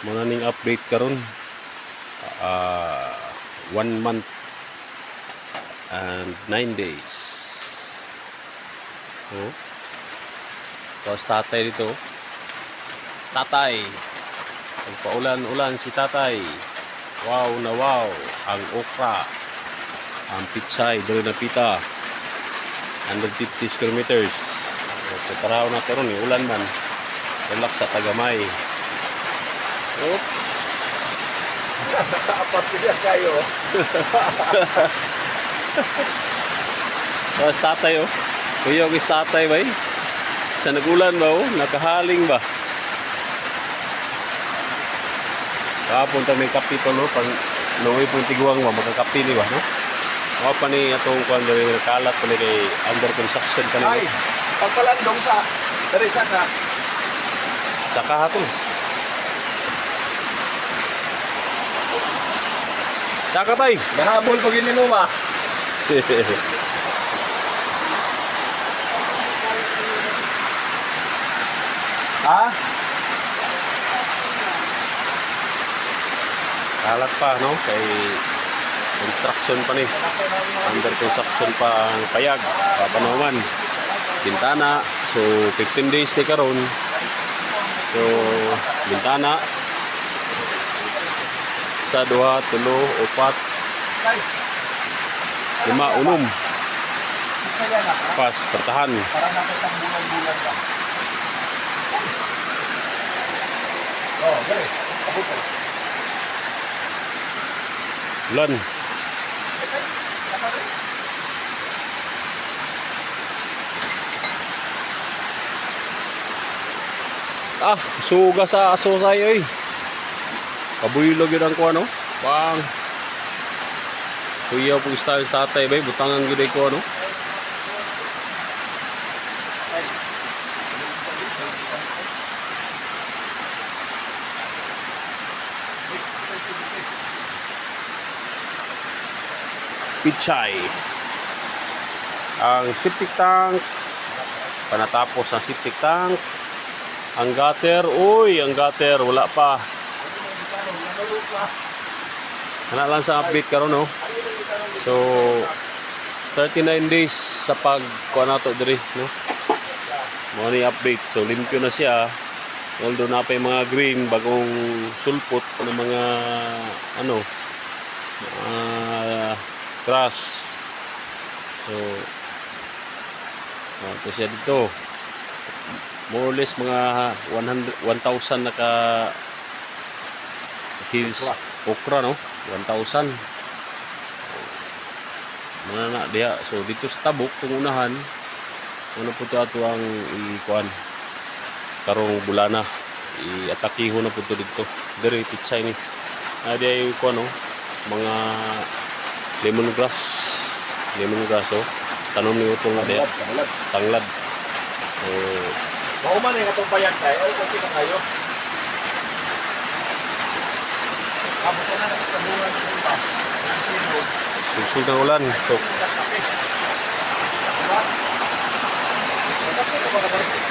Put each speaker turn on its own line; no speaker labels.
Muna ning update karon. 1 month and 9 days. Oh. Tapos tatay dito. Tatay. Nagpaulan-ulan si tatay. Wow na wow. Ang okra. Ang pitsay. Dali na pita. 150 square meters. Pagkaraw na karon eh. Ulan man. Relax sa tagamay. Oops.
Apat sila kayo.
Tapos tatay oh. Kuyog is tatay ba eh. Sa nagulan ba oh. Nakahaling ba. Kahapon ta may kapitulo. Pag naway pong tiguang ba. Magkakapi ni ba no? Mga pa ni atong kuhan gawin kalat pa ni kay under construction pa ni.
Ay, pagpalandong sa Teresa ka.
Saka hatong. Saka tay.
Nahabol pag ininuma. Ha?
Kalat pa no kay construction pa ni. Under construction pa ang payag, papanawan. Bintana. So 15 days ni karon. So bintana sa 2, 3, 4, 5, 6 pas pertahan.
Parang nakitang bulan-bulan ka. Oh, gali. Abot ko.
Ulan. Suga sa aso sayo eh. Kabuylo gyud ang kuano. Bang. Kuya po style sa tatay bay butangan gyud ko ano. Pichay. Ang septic tank. Panatapos ang septic tank. Ang gutter, uy, ang gutter wala pa. Wala lang sa update karon no. So 39 days sa pagkuha nato diri no. Mo ni update. So limpyo na siya. Although na pa yung mga green bagong sulpot ng mga ano grass. So ito siya dito. More or less mga 1,000 naka hills okra no. 1,000. Mga na diha. So dito sa tabok kung unahan ano po ito ato ang ikuan karong bulana i-atakiho na po ito dito. Diri pitsay ni. Diya yung kuan no mga lemongrass oh. Tanom ni utong na diya. Tanglad.
Mauman yung atong payag tayo. Ay, kung sino kayo. Abot na sa bungan sa iba.
Sugsug ng ulan. So
Diba? Magkape ka ba na